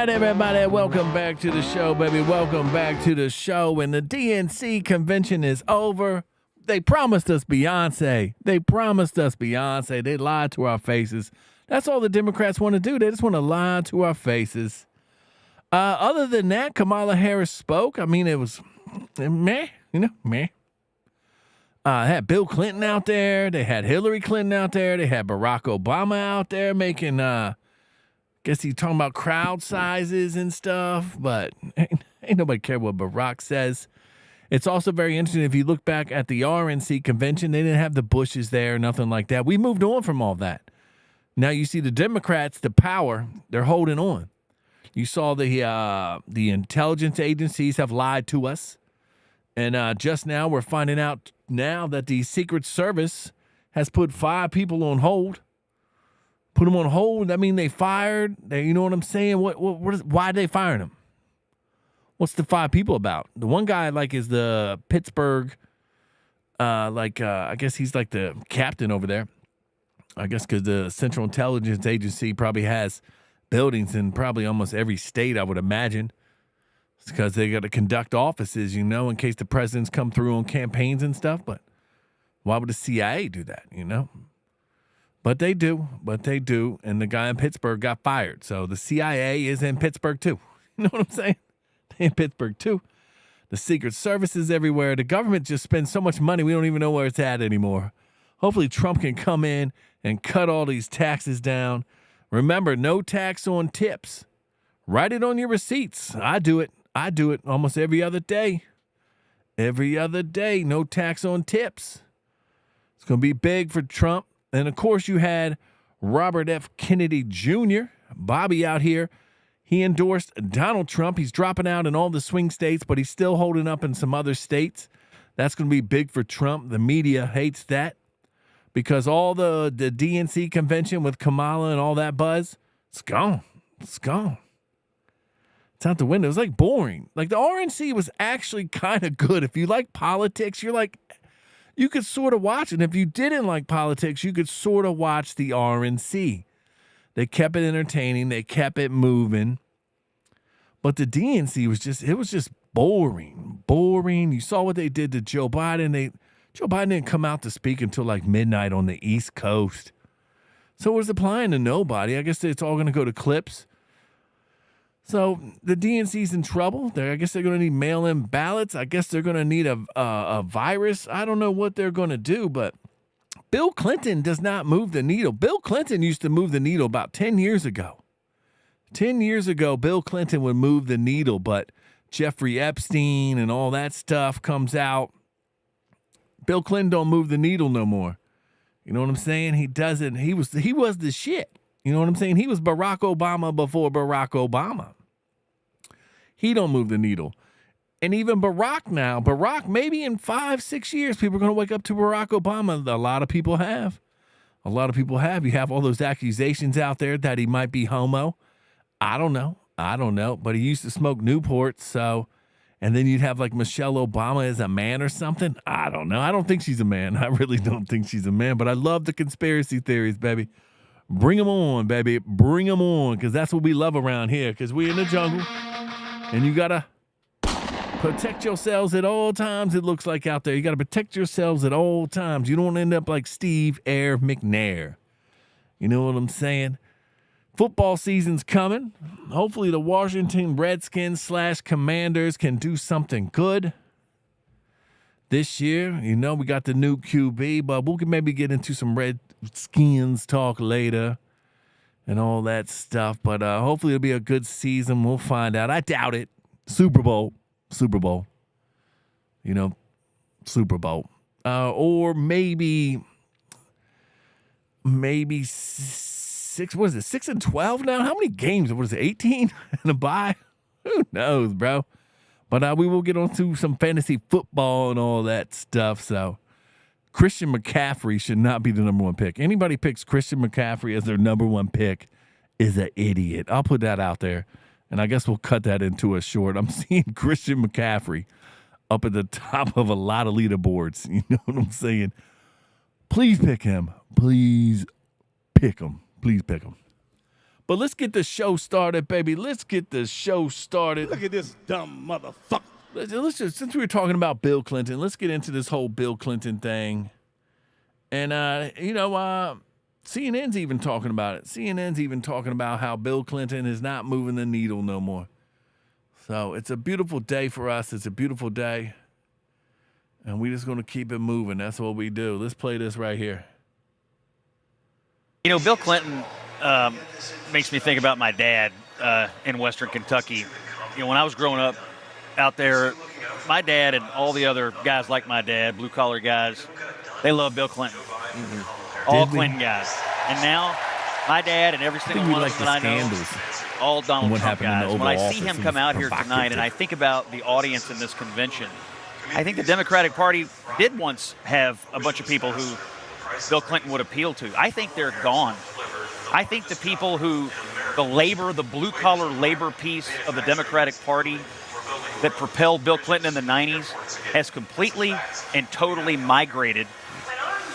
right, everybody. Welcome back to the show, baby. Welcome back to the show. And the DNC convention is over. They promised us Beyonce. They lied to our faces. That's all the Democrats want to do. They just want to lie to our faces. Other than that, Kamala Harris spoke. I mean, it was meh. They had Bill Clinton out there. They had Hillary Clinton out there. They had Barack Obama out there making, guess he's talking about crowd sizes and stuff, but ain't nobody care what Barack says. It's also very interesting. If you look back at the RNC convention, they didn't have the Bushes there, nothing like that. We moved on from all that. Now you see the Democrats, the power, they're holding on. You saw the intelligence agencies have lied to us. And just now we're finding out now that the Secret Service has put 5 people on hold. Put them on hold. I mean, they fired. You know what I'm saying? Why are they firing them? What's the 5 people about? The one guy is the Pittsburgh, I guess he's like the captain over there. I guess because the Central Intelligence Agency probably has buildings in probably almost every state, I would imagine. It's because they got to conduct offices, in case the presidents come through on campaigns and stuff. But why would the CIA do that, But they do. And the guy in Pittsburgh got fired. So the CIA is in Pittsburgh, too. You know what I'm saying? They're in Pittsburgh, too. The Secret Service is everywhere. The government just spends so much money, we don't even know where it's at anymore. Hopefully Trump can come in and cut all these taxes down. Remember, no tax on tips. Write it on your receipts. I do it almost every other day. No tax on tips. It's going to be big for Trump. And, of course, you had Robert F. Kennedy Jr., Bobby out here. He endorsed Donald Trump. He's dropping out in all the swing states, but he's still holding up in some other states. That's going to be big for Trump. The media hates that because all the DNC convention with Kamala and all that buzz, it's gone. It's out the window. It was boring. The RNC was actually kind of good. If you like politics, you could sort of watch it. And if you didn't like politics, you could sort of watch the RNC. They kept it entertaining. They kept it moving. But the DNC was just boring. You saw what they did to Joe Biden. Joe Biden didn't come out to speak until midnight on the East Coast. So it was applying to nobody. I guess it's all going to go to clips. So the DNC's in trouble. I guess they're going to need mail-in ballots. I guess they're going to need a virus. I don't know what they're going to do, but Bill Clinton does not move the needle. Bill Clinton used to move the needle about 10 years ago. 10 years ago, Bill Clinton would move the needle, but Jeffrey Epstein and all that stuff comes out. Bill Clinton don't move the needle no more. You know what I'm saying? He doesn't. He was the shit. You know what I'm saying? He was Barack Obama before Barack Obama. He don't move the needle. And even Barack, maybe in 5-6 years, people are going to wake up to Barack Obama. A lot of people have. You have all those accusations out there that he might be homo. I don't know. But he used to smoke Newports, so... And then you'd have Michelle Obama as a man or something. I don't know. I don't think she's a man. I really don't think she's a man. But I love the conspiracy theories, baby. Bring them on, baby. Bring them on, because that's what we love around here, because we're in the jungle. And you got to protect yourselves at all times, it looks like out there. You got to protect yourselves at all times. You don't end up like Steve Air McNair. You know what I'm saying? Football season's coming. Hopefully the Washington Redskins / Commanders can do something good this year. We got the new QB, but we can maybe get into some Redskins talk later and all that stuff. But hopefully it'll be a good season. We'll find out. I doubt it. Super Bowl. Super Bowl. Or maybe 6-12 now? How many games? What is it, 18 in a bye? Who knows, bro? But we will get on to some fantasy football and all that stuff. So Christian McCaffrey should not be the number 1 pick. Anybody picks Christian McCaffrey as their number 1 pick is an idiot. I'll put that out there. And I guess we'll cut that into a short. I'm seeing Christian McCaffrey up at the top of a lot of leaderboards. You know what I'm saying? Please pick him. Please pick him. But let's get the show started, baby. Let's get the show started. Look at this dumb motherfucker. Let's just, since we were talking about Bill Clinton, let's get into this whole Bill Clinton thing. And, CNN's even talking about it. CNN's even talking about how Bill Clinton is not moving the needle no more. So it's a beautiful day for us. It's a beautiful day. And we're just going to keep it moving. That's what we do. Let's play this right here. You know, Bill Clinton makes me think about my dad in Western Kentucky. You know, when I was growing up out there, my dad and all the other guys like my dad, blue-collar guys, they love Bill Clinton. Mm-hmm. All Clinton guys. And now my dad and every single one of them that I know, all Donald Trump guys. When I see him come out here tonight and I think about the audience in this convention, I think the Democratic Party did once have a bunch of people who Bill Clinton would appeal to. I think they're gone. I think the people who, the blue-collar labor piece of the Democratic Party that propelled Bill Clinton in the 90s has completely and totally migrated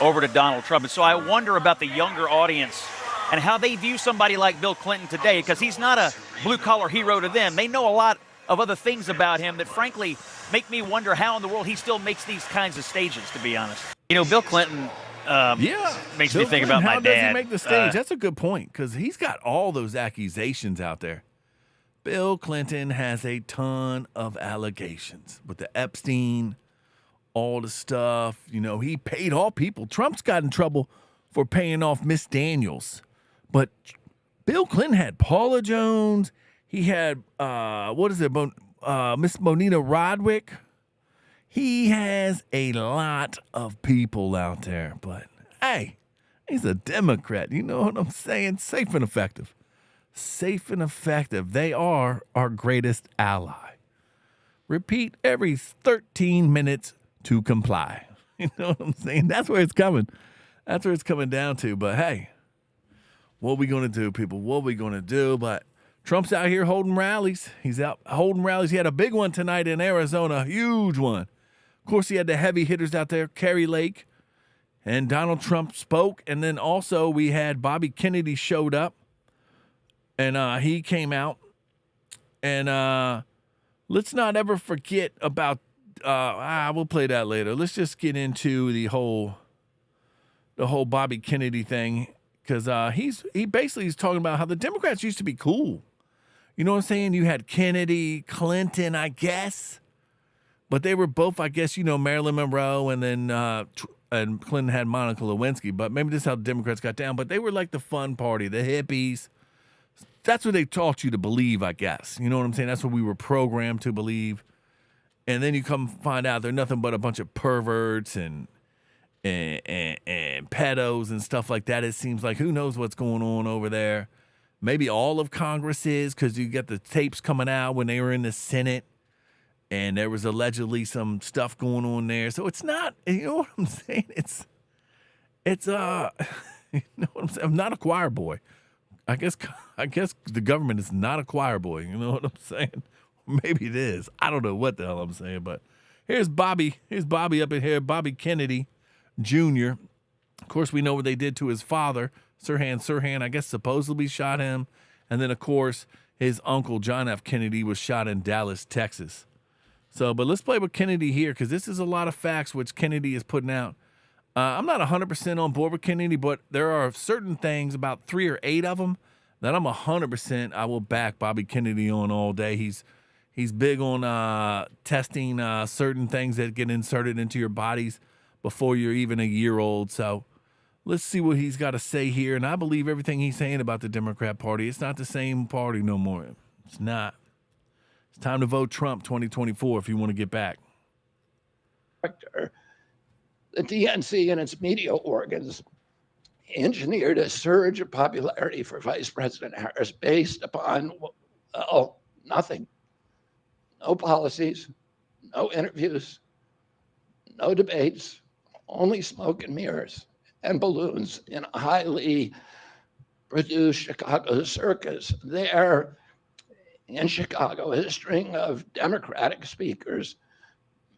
over to Donald Trump. And so I wonder about the younger audience and how they view somebody like Bill Clinton today, because he's not a blue-collar hero to them. They know a lot of other things about him that, frankly, make me wonder how in the world he still makes these kinds of stages, to be honest. You know, Bill Clinton makes me think about my dad. How does he make the stage? That's a good point, because he's got all those accusations out there. Bill Clinton has a ton of allegations with the Epstein, all the stuff. You know, he paid all people. Trump's got in trouble for paying off Miss Daniels. But Bill Clinton had Paula Jones. He had, Miss Monina Rodwick. He has a lot of people out there. But, hey, he's a Democrat. You know what I'm saying? Safe and effective. Safe and effective. They are our greatest ally. Repeat every 13 minutes to comply. You know what I'm saying? That's where it's coming. That's where it's coming down to. But, hey, what are we going to do, people? What are we going to do? But Trump's out here holding rallies. He's out holding rallies. He had a big one tonight in Arizona, a huge one. Of course, he had the heavy hitters out there, Kerry Lake, and Donald Trump spoke. And then also we had Bobby Kennedy showed up, and he came out. And let's not ever forget about, we'll play that later. Let's just get into the whole Bobby Kennedy thing, because he basically is talking about how the Democrats used to be cool. You know what I'm saying? You had Kennedy, Clinton, I guess. But they were both, I guess, you know, Marilyn Monroe, and then and Clinton had Monica Lewinsky. But maybe this is how the Democrats got down. But they were like the fun party, the hippies. That's what they taught you to believe, I guess. You know what I'm saying? That's what we were programmed to believe. And then you come find out they're nothing but a bunch of perverts and pedos and stuff like that. It seems like who knows what's going on over there. Maybe all of Congress is, because you get the tapes coming out when they were in the Senate, and there was allegedly some stuff going on there. So it's not, you know what I'm saying? It's you know what I'm saying? I'm not a choir boy. I guess the government is not a choir boy. You know what I'm saying? Maybe it is. I don't know what the hell I'm saying, but here's Bobby. Here's Bobby up in here, Bobby Kennedy Jr. Of course, we know what they did to his father, Sirhan, I guess supposedly shot him. And then, of course, his uncle, John F. Kennedy, was shot in Dallas, Texas. So, but let's play with Kennedy here, because this is a lot of facts which Kennedy is putting out. I'm not 100% on board with Kennedy, but there are certain things, about 3 or 8 of them, that I'm 100% I will back Bobby Kennedy on all day. He's big on testing certain things that get inserted into your bodies before you're even a year old. So let's see what he's got to say here. And I believe everything he's saying about the Democrat Party. It's not the same party no more. It's not. It's time to vote Trump 2024 if you want to get back. The DNC and its media organs engineered a surge of popularity for Vice President Harris based upon, nothing. No policies, no interviews, no debates, only smoke and mirrors and balloons in a highly produced Chicago circus. There in Chicago, a string of Democratic speakers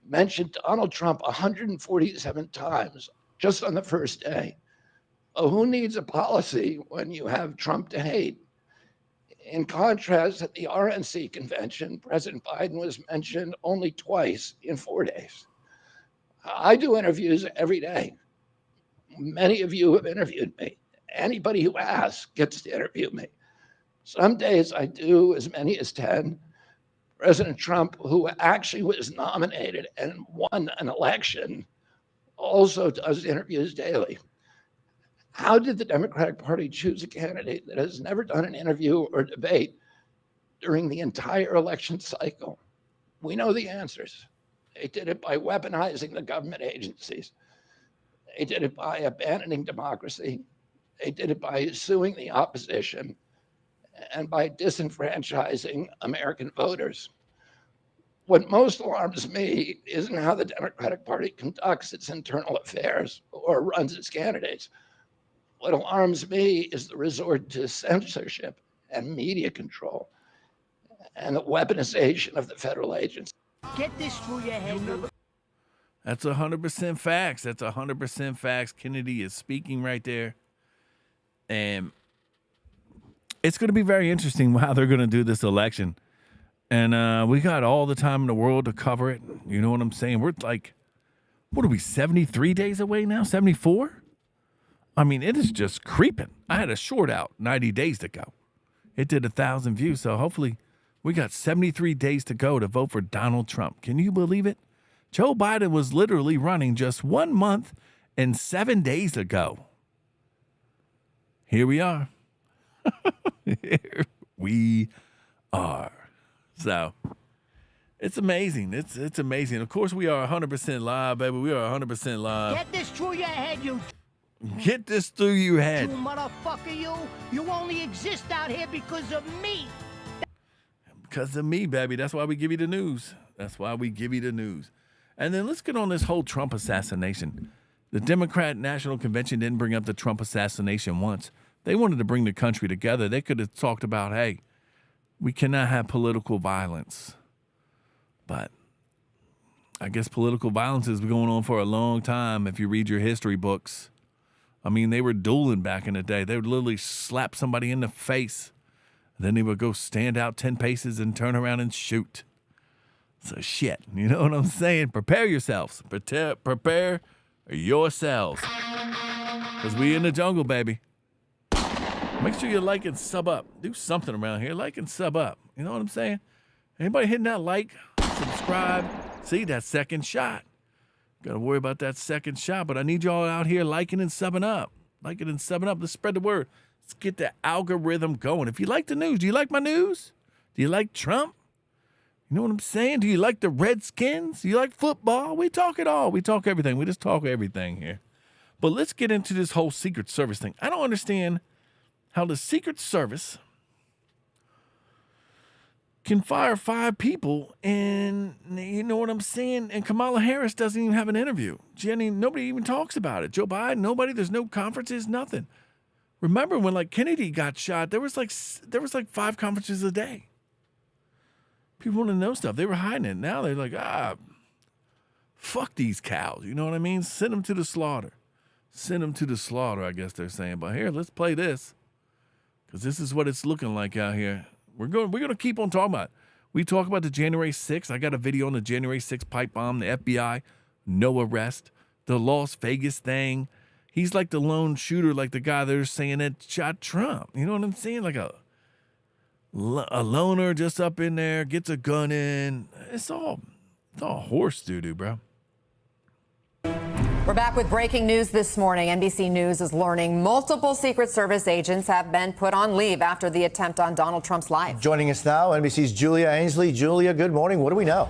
mentioned Donald Trump 147 times just on the first day. Who needs a policy when you have Trump to hate? In contrast, at the RNC convention, President Biden was mentioned only twice in 4 days. I do interviews every day. Many of you have interviewed me. Anybody who asks gets to interview me. Some days I do as many as 10. President Trump, who actually was nominated and won an election, also does interviews daily. How did the Democratic Party choose a candidate that has never done an interview or debate during the entire election cycle? We know the answers. They did it by weaponizing the government agencies. They did it by abandoning democracy. They did it by suing the opposition and by disenfranchising American voters. What most alarms me isn't how the Democratic Party conducts its internal affairs or runs its candidates. What alarms me is the resort to censorship and media control and the weaponization of the federal agencies. Get this through your head. That's 100% facts. That's 100% facts. Kennedy is speaking right there. And it's going to be very interesting how they're going to do this election. And we got all the time in the world to cover it. You know what I'm saying? We're like, what are we, 73 days away now? 74? I mean, it is just creeping. I had a short out 90 days to go. It did 1,000 views. So hopefully we got 73 days to go to vote for Donald Trump. Can you believe it? Joe Biden was literally running just 1 month and 7 days ago. Here we are. Here we are. So it's amazing. It's amazing. Of course, we are 100% live, baby. We are 100% live. Get this through your head, you Get this through your head. motherfucker, you. You only exist out here because of me. Because of me, baby. That's why we give you the news. That's why we give you the news. And then let's get on this whole Trump assassination. The Democrat National Convention didn't bring up the Trump assassination once. They wanted to bring the country together. They could have talked about, hey, we cannot have political violence. But I guess political violence has been going on for a long time if you read your history books. I mean, they were dueling back in the day. They would literally slap somebody in the face. Then they would go stand out 10 paces and turn around and shoot. So shit, you know what I'm saying? Prepare yourselves. Prepare yourselves. Because we in the jungle, baby. Make sure you like and sub up. Do something around here. Like and sub up. You know what I'm saying? Anybody hitting that like, subscribe? See, that second shot. Got to worry about that second shot. But I need y'all out here liking and subbing up. Liking and subbing up. Let's spread the word. Let's get the algorithm going. If you like the news, do you like my news? Do you like Trump? You know what I'm saying? Do you like the Redskins? Do you like football? We talk it all. We talk everything. We just talk everything here. But let's get into this whole Secret Service thing. I don't understand how the Secret Service can fire 5 people and, you know what I'm saying? And Kamala Harris doesn't even have an interview. Jenny, nobody even talks about it. Joe Biden, nobody. There's no conferences, nothing. Remember when like Kennedy got shot, there was like 5 conferences a day. People want to know stuff. They were hiding it. Now they're like, fuck these cows. You know what I mean? Send them to the slaughter. Send them to the slaughter, I guess they're saying. But here, let's play this. Because this is what it's looking like out here. We're going to keep on talking about it. We talk about the January 6th. I got a video on the January 6th pipe bomb, the FBI, no arrest, the Las Vegas thing. He's like the lone shooter, like the guy they're saying that shot Trump. You know what I'm saying? Like a loner just up in there, gets a gun in. It's all horse doo-doo, bro. We're back with breaking news this morning. NBC News is learning multiple Secret Service agents have been put on leave after the attempt on Donald Trump's life. Joining us now, NBC's Julia Ainsley. Julia, good morning. What do we know?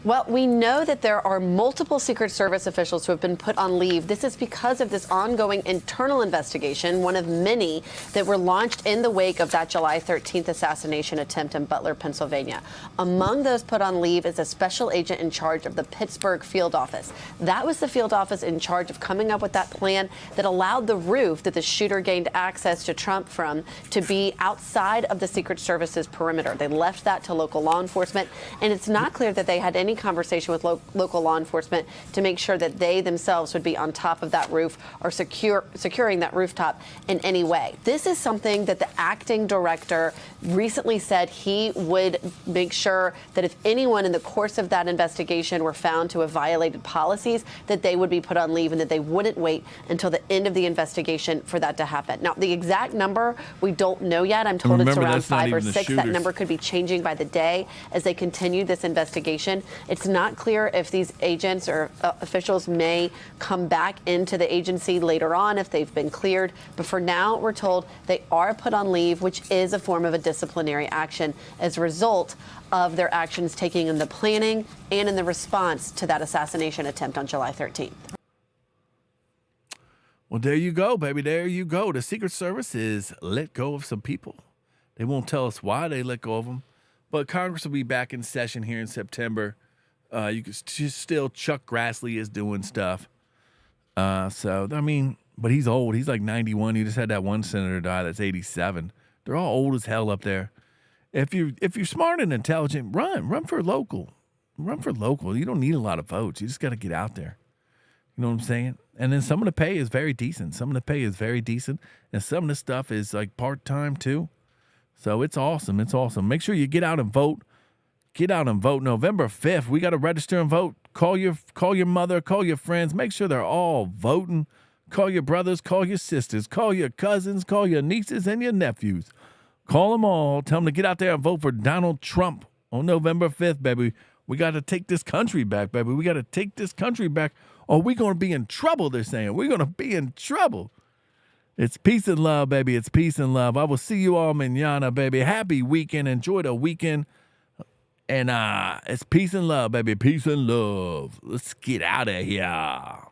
Well, we know that there are multiple Secret Service officials who have been put on leave. This is because of this ongoing internal investigation, one of many that were launched in the wake of that July 13th assassination attempt in Butler, Pennsylvania. Among those put on leave is a special agent in charge of the Pittsburgh field office. That was the field office in charge of coming up with that plan that allowed the roof that the shooter gained access to Trump from to be outside of the Secret Service's perimeter. They left that to local law enforcement, and it's not clear that they had any any conversation with local law enforcement to make sure that they themselves would be on top of that roof or securing that rooftop in any way. This is something that the acting director recently said he would make sure that if anyone in the course of that investigation were found to have violated policies, that they would be put on leave and that they wouldn't wait until the end of the investigation for that to happen. Now, the exact number we don't know yet. I'm told it's around 5 or 6. That number could be changing by the day as they continue this investigation. It's not clear if these agents or officials may come back into the agency later on if they've been cleared. But for now, we're told they are put on leave, which is a form of a disciplinary action as a result of their actions taking in the planning and in the response to that assassination attempt on July 13th. Well, there you go, baby. There you go. The Secret Service is let go of some people. They won't tell us why they let go of them. But Congress will be back in session here in September. You can still, Chuck Grassley is doing stuff. But he's old. He's like 91. You just had that one senator die that's 87. They're all old as hell up there. If you're smart and intelligent, run for local. Run for local. You don't need a lot of votes. You just got to get out there. You know what I'm saying? And then some of the pay is very decent. And some of the stuff is like part-time too. So it's awesome. It's awesome. Make sure you get out and vote. Get out and vote November 5th. We got to register and vote. Call your mother, call your friends. Make sure they're all voting. Call your brothers, call your sisters, call your cousins, call your nieces and your nephews. Call them all. Tell them to get out there and vote for Donald Trump on November 5th, baby. We got to take this country back, baby. We got to take this country back, or we're going to be in trouble, they're saying. We're going to be in trouble. It's peace and love, baby. It's peace and love. I will see you all mañana, baby. Happy weekend. Enjoy the weekend. And it's peace and love, baby. Peace and love. Let's get out of here.